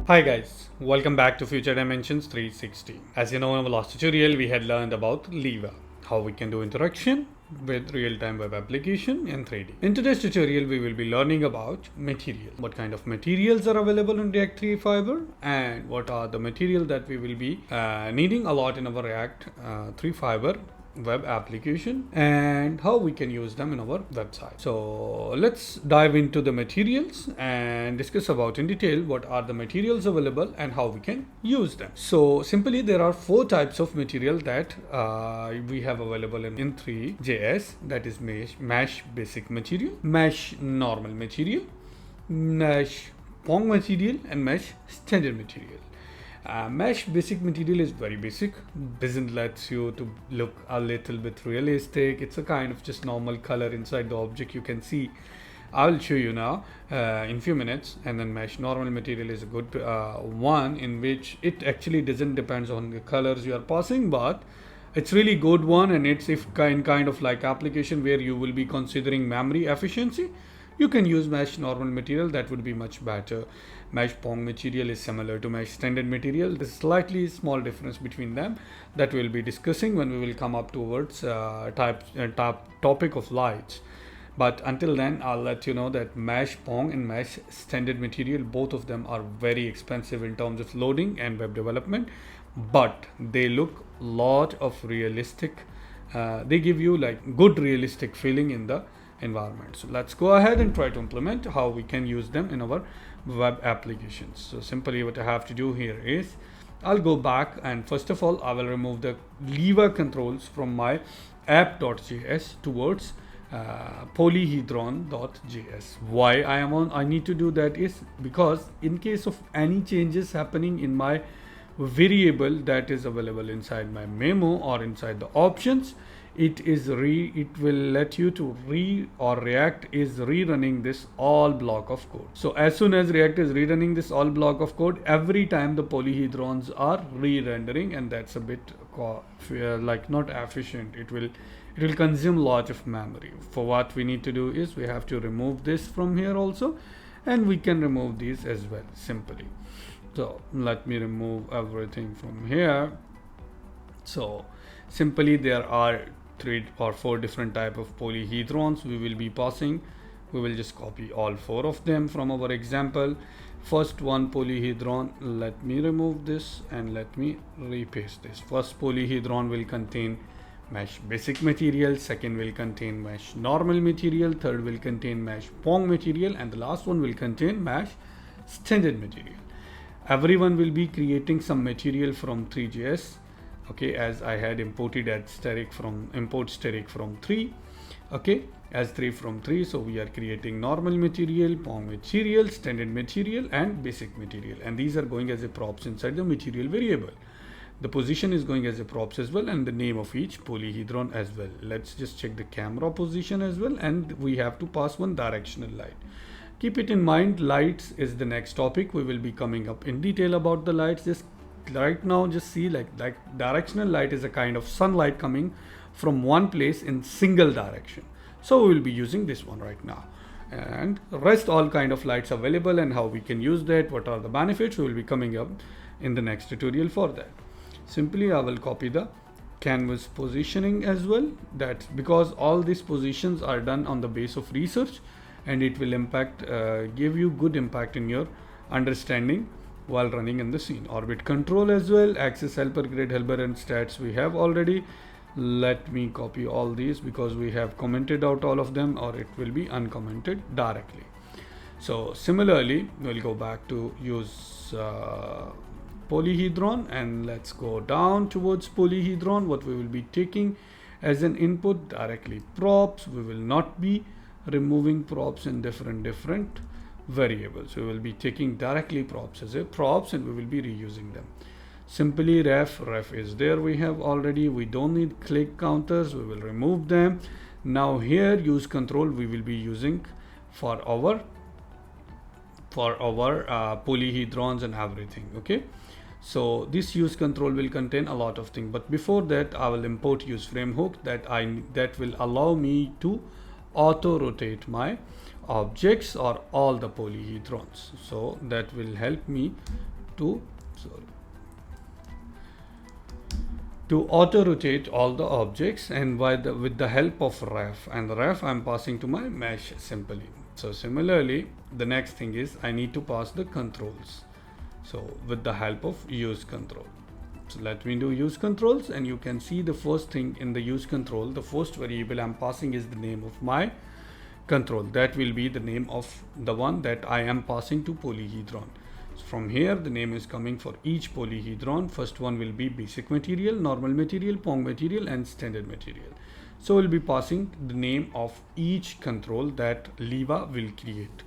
Hi guys, welcome back to Future Dimensions 360. As you know, in our last tutorial we had learned about leva, how we can do interaction with real-time web application in 3D. In today's tutorial we will be learning about material. What kind of materials are available in React 3 Fiber and what are the material that we will be needing a lot in our React 3 Fiber web application and how we can use them in our website. So let's dive into the materials and discuss about in detail what are the materials available and how we can use them. So simply there are four types of material that we have available in Three.js, that is meshBasicMaterial, meshNormalMaterial, meshPhysicalMaterial and meshStandardMaterial. meshBasicMaterial is very basic. Doesn't let you to look a little bit realistic. It's a kind of just normal color inside the object you can see. I will show you now in few minutes. And then meshNormalMaterial is a good one in which it actually doesn't depends on the colors you are passing, but it's really good one, and it's if kind of like application where you will be considering memory efficiency, you can use meshNormalMaterial. That would be much better. meshPhysicalMaterial is similar to meshStandardMaterial. There's slightly small difference between them that we'll be discussing when we will come up towards topic of lights. But until then, I'll let you know that meshPhysicalMaterial and meshStandardMaterial, both of them are very expensive in terms of loading and web development, but they look lot of realistic. They give you like good realistic feeling in the environment. So let's go ahead and try to implement how we can use them in our web applications. So simply what I have to do here is I'll go back, and first of all I will remove the leva controls from my app.js towards polyhedron.js. Why I need to do that is because in case of any changes happening in my variable that is available inside my memo or inside the options, it will let you to React is rerunning this all block of code. So as soon as React is rerunning this all block of code, every time the polyhedrons are re-rendering, and that's a bit like not efficient. It will consume a lot of memory. For what we need to do is we have to remove this from here also, and we can remove these as well simply. So let me remove everything from here. So simply there are 3 or 4 different type of polyhedrons we will be passing. We will just copy all 4 of them from our example. First one polyhedron, let me remove this and let me repaste this. First polyhedron will contain meshBasicMaterial, second will contain meshNormalMaterial, third will contain meshPhysicalMaterial, and the last one will contain meshStandardMaterial. Everyone will be creating some material from Three.js. Okay, as I had imported import static from 3, okay, as 3 from 3. So we are creating normal material, meshMaterial, standard material, and basic material, and these are going as a props inside the material variable. The position is going as a props as well, and the name of each polyhedron as well. Let's just check the camera position as well, and we have to pass one directional light. Keep it in mind, lights is the next topic. We will be coming up in detail about the lights. Just right now, just see like directional light is a kind of sunlight coming from one place in single direction. So we will be using this one right now, and rest all kind of lights available and how we can use that, what are the benefits, we will be coming up in the next tutorial for that. Simply I will copy the canvas positioning as well. That's because all these positions are done on the base of research, and it will give you good impact in your understanding while running in the scene. Orbit control as well, access helper, grid helper, and stats we have already. Let me copy all these because we have commented out all of them, or it will be uncommented directly. So similarly, we'll go back to use polyhedron, and let's go down towards polyhedron. What we will be taking as an input directly props. We will not be removing props in different variables. We will be taking directly props as a props, and we will be reusing them. Simply ref is there, we have already. We don't need click counters, we will remove them. Now here use control we will be using for our polyhedrons and everything. Okay, so this use control will contain a lot of things, but before that I will import use frame hook that will allow me to auto rotate my objects or all the polyhedrons. So that will help me to auto rotate all the objects, and with the help of ref, and the ref I'm passing to my mesh simply. So similarly, the next thing is I need to pass the controls. So with the help of use control. So let me do use controls, and you can see the first thing in the use control, the first variable I'm passing is the name of my control. That will be the name of the one that I am passing to polyhedron. So from here, the name is coming for each polyhedron. First one will be basic material, normal material, Pong material, and standard material. So we'll be passing the name of each control that leva will create.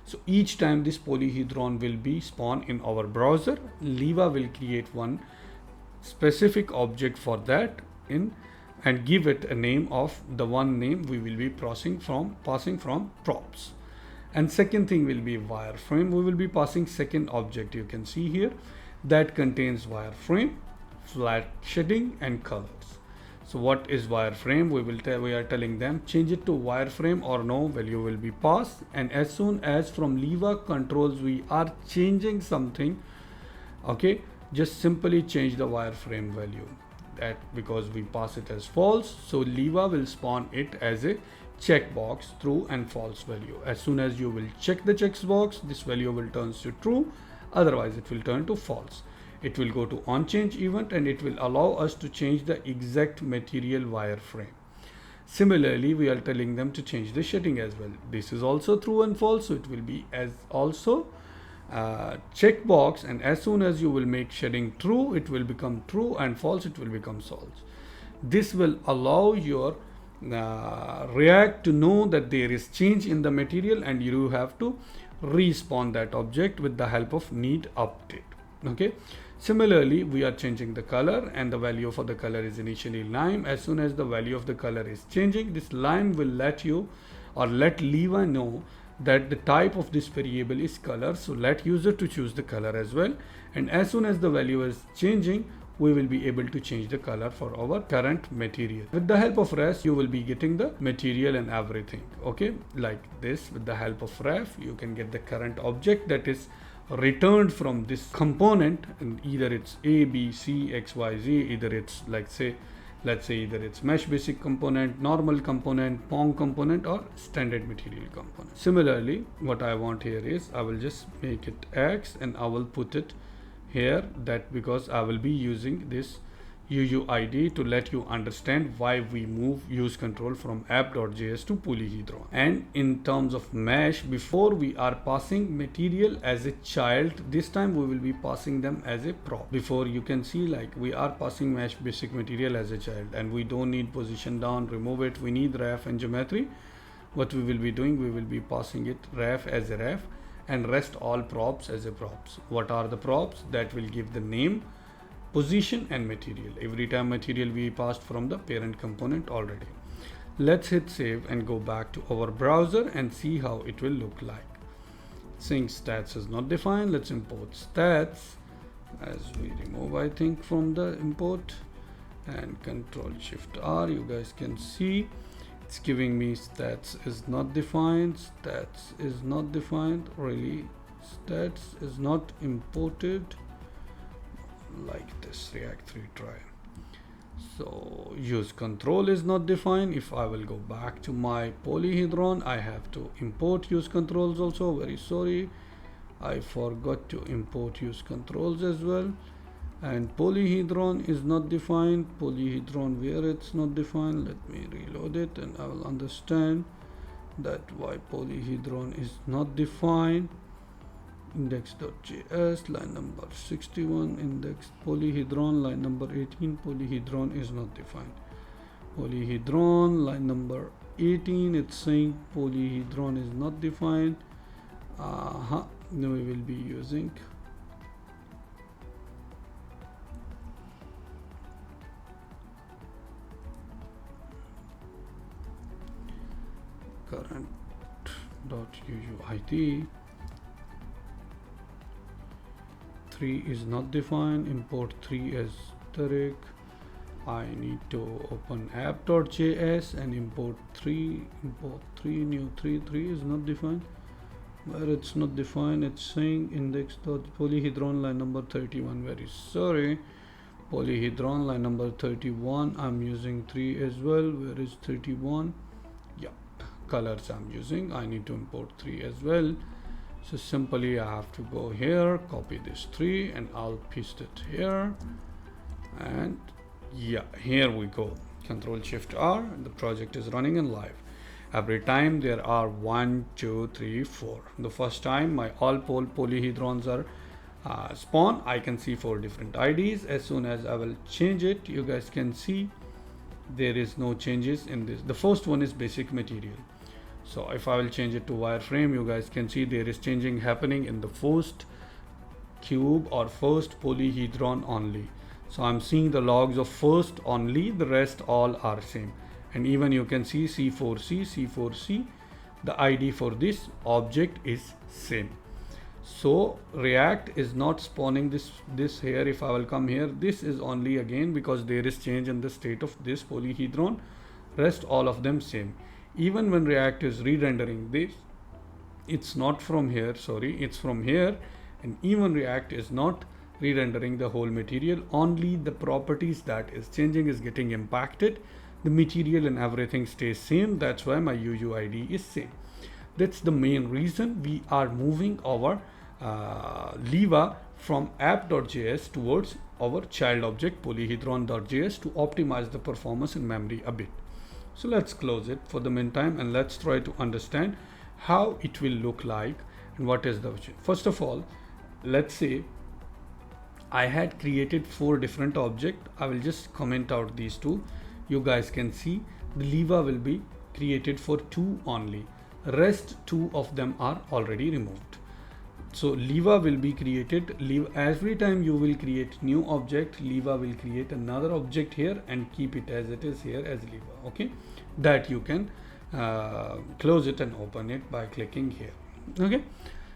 So each time this polyhedron will be spawned in our browser, leva will create one specific object for that and give it a name of the one name we will be passing from props. And second thing will be wireframe. We will be passing second object, you can see here, that contains wireframe, flat shading, and colors. So what is wireframe? We are telling them change it to wireframe or no value will be passed. And as soon as from leva controls we are changing something, okay, just simply change the wireframe value, that because we pass it as false, so leva will spawn it as a checkbox, true and false value. As soon as you will check the checkbox, this value will turn to true, otherwise it will turn to false. It will go to on change event, and it will allow us to change the exact material wireframe. Similarly, we are telling them to change the shading as well. This is also true and false, so it will be as also checkbox, and as soon as you will make shading true, it will become true, and false, it will become false. This will allow your React to know that there is change in the material, and you have to respawn that object with the help of need update. Okay. Similarly, we are changing the color, and the value for the color is initially lime. As soon as the value of the color is changing, this lime will let you or let leva know that the type of this variable is color. So let user to choose the color as well. And as soon as the value is changing, we will be able to change the color for our current material. With the help of ref, you will be getting the material and everything. Okay, like this. With the help of ref, you can get the current object that is returned from this component, and either it's A, B, C, X, Y, Z, either it's let's say either it's mesh basic component, normal component, Pong component, or standard material component. Similarly, what I want here is I will just make it X, and I will put it here, that because I will be using this UUID to let you understand why we move use control from app.js to polyhedron. And in terms of mesh, before we are passing material as a child, this time we will be passing them as a prop. Before, you can see like we are passing mesh basic material as a child, and we don't need position down, remove it, we need ref and geometry. What we will be doing, we will be passing it ref as a ref, and rest all props as a props. What are the props? That will give the name, position, and material. Every time material we passed from the parent component already. Let's hit save and go back to our browser and see how it will look like. Since stats is not defined, let's import stats as we remove, I think, from the import, and Control Shift R. You guys can see it's giving me stats is not defined, stats is not defined, really stats is not imported, like this React 3 try. So use control is not defined. If I will go back to my polyhedron, I have to import use controls also. Very sorry, I forgot to import use controls as well. And polyhedron is not defined. Polyhedron, where it's not defined, let me reload it and I will understand that why polyhedron is not defined. Index.js, line number 61, index polyhedron, line number 18, polyhedron is not defined. Polyhedron, line number 18, it's saying polyhedron is not defined. Now we will be using current.uuid. 3 is not defined. Import 3 as Tarek. I need to open app.js and import 3. Import 3, new 3 is not defined. where it's not defined. It's saying index.polyhedron line number 31. Very sorry. Polyhedron line number 31. I'm using 3 as well. Where is 31? Yep. Colors I'm using. I need to import 3 as well. So simply I have to go here, copy this 3, and I'll paste it here. And yeah, here we go. Control Shift R. The project is running and live. Every time there are 1, 2, 3, 4. The first time my all polyhedrons are spawn, I can see 4 different IDs. As soon as I will change it, you guys can see there is no changes in this. The first one is basic material. So if I will change it to wireframe, you guys can see there is changing happening in the first cube or first polyhedron only. So I'm seeing the logs of first only, the rest all are same. And even you can see C4C, the ID for this object is same. So React is not spawning this here. If I will come here, this is only again because there is change in the state of this polyhedron, rest all of them same. Even when React is re-rendering this, it's not from here, sorry, it's from here. And even React is not re-rendering the whole material, only the properties that is changing is getting impacted. The material and everything stays same. That's why my UUID is same. That's the main reason we are moving our leva from app.js towards our child object polyhedron.js to optimize the performance and memory a bit. So let's close it for the meantime and let's try to understand how it will look like and what is the vision. First of all, let's say I had created 4 different objects. I will just comment out these 2. You guys can see the leva will be created for 2 only. Rest 2 of them are already removed. So leva will be created. Every time you will create new object, leva will create another object here and keep it as it is here as leva. Okay, that you can close it and open it by clicking here. Okay,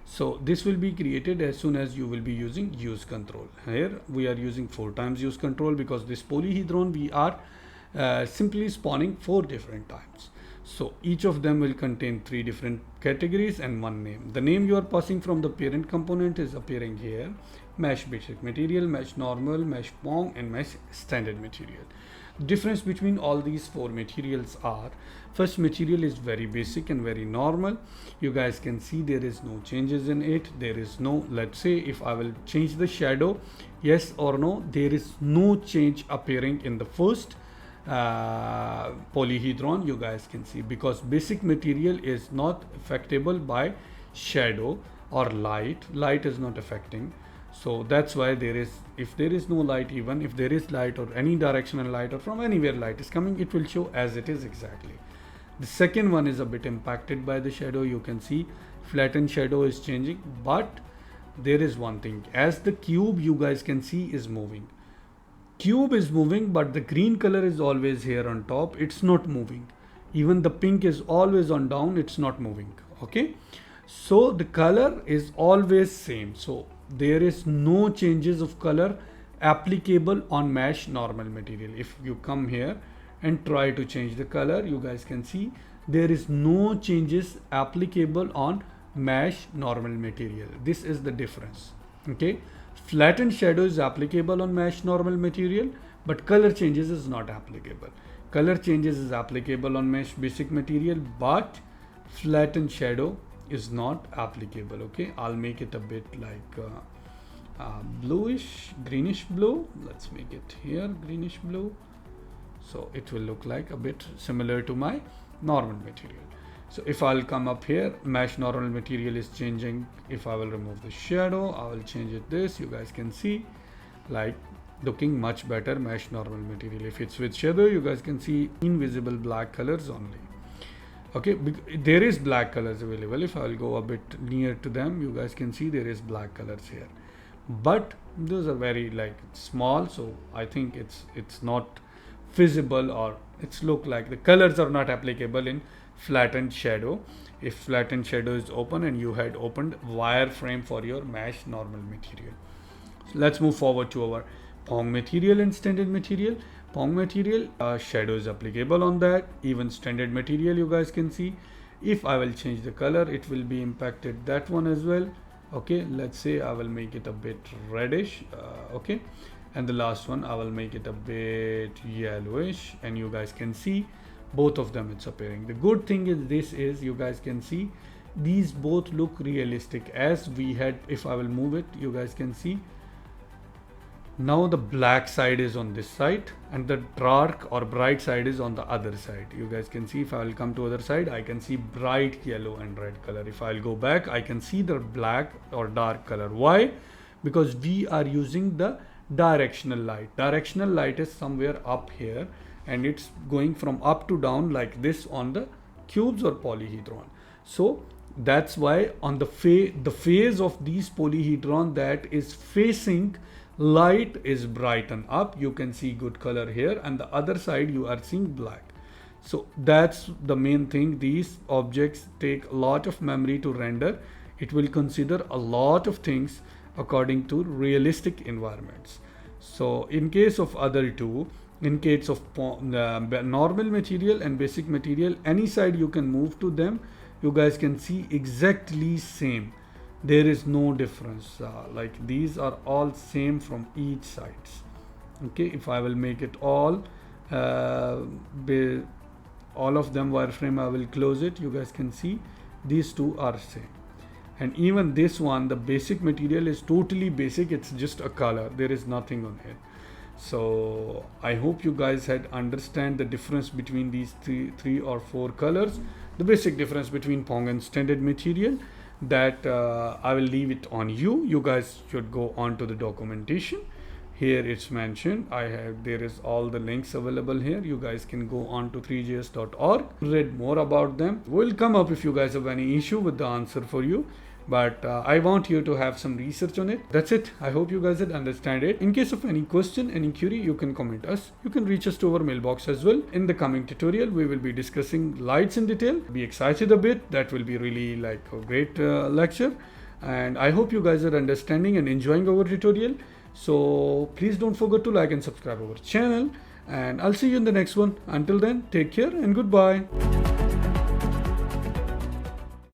so this will be created as soon as you will be using use control. Here we are using 4 times use control because this polyhedron we are simply spawning 4 different times. So each of them will contain 3 different categories and 1 name. The name you are passing from the parent component is appearing here: meshBasicMaterial, meshNormal, meshPong, and meshStandardMaterial. Difference between all these 4 materials are: first material is very basic and very normal. You guys can see there is no changes in it. There is no, let's say if I will change the shadow, yes or no, there is no change appearing in the first polyhedron. You guys can see because basic material is not affectable by shadow or light. Light is not affecting. So that's why there is, if there is no light, even if there is light or any directional light or from anywhere light is coming, it will show as it is exactly. The second one is a bit impacted by the shadow. You can see flattened shadow is changing, but there is one thing: as the cube you guys can see is moving. Cube is moving, but the green color is always here on top. It's not moving. Even the pink is always on down. It's not moving. Okay. So the color is always same. So there is no changes of color applicable on meshNormalMaterial. If you come here and try to change the color, you guys can see there is no changes applicable on meshNormalMaterial. This is the difference. Okay. Flattened shadow is applicable on meshNormalMaterial, but color changes is not applicable. Color changes is applicable on meshBasicMaterial, but flattened shadow is not applicable. Okay, I'll make it a bit like bluish, greenish blue. Let's make it here greenish blue. So it will look like a bit similar to my normal material. So if I'll come up here, meshNormalMaterial is changing. If I will remove the shadow, I will change it this. You guys can see like looking much better meshNormalMaterial. If it's with shadow, you guys can see invisible black colors only. Okay, there is black colors available. If I'll go a bit near to them, you guys can see there is black colors here. But those are very like small. So I think it's not visible, or it's look like the colors are not applicable in flattened shadow. If flattened shadow is open and you had opened wireframe for your meshNormalMaterial. So let's move forward to our Pong material and standard material. Pong material shadow is applicable on that. Even standard material you guys can see. If I will change the color, it will be impacted that one as well. Okay, let's say I will make it a bit reddish. Okay, and the last one I will make it a bit yellowish, and you guys can see both of them it's appearing. The good thing is this is you guys can see these both look realistic as we had. If I will move it, you guys can see now the black side is on this side and the dark or bright side is on the other side. You guys can see if I will come to other side, I can see bright yellow and red color. If I'll go back, I can see the black or dark color. Why? Because we are using the directional light. Directional light is somewhere up here and it's going from up to down like this on the cubes or polyhedron. So that's why on the phase of these polyhedron that is facing light is brighten up. You can see good color here, and the other side you are seeing black. So that's the main thing. These objects take a lot of memory to render. It will consider a lot of things according to realistic environments. So in case of other two, in case of normal material and basic material, any side you can move to them, you guys can see exactly same. There is no difference. Like these are all same from each sides. Okay, if I will make it all of them wireframe, I will close it. You guys can see these two are same. And even this one, the basic material is totally basic. It's just a color. There is nothing on it. So I hope you guys had understand the difference between these three or four colors. The basic difference between Pong and standard material. That I will leave it on you. You guys should go on to the documentation. Here it's mentioned. There is all the links available here. You guys can go on to Threejs.org, read more about them. Will come up if you guys have any issue with the answer for you. But I want you to have some research on it. That's it. I hope you guys understand it. In case of any question, any query, you can comment us. You can reach us to our mailbox as well. In the coming tutorial, we will be discussing lights in detail. Be excited a bit. That will be really like a great lecture. And I hope you guys are understanding and enjoying our tutorial. So please don't forget to like and subscribe our channel. And I'll see you in the next one. Until then, take care and goodbye.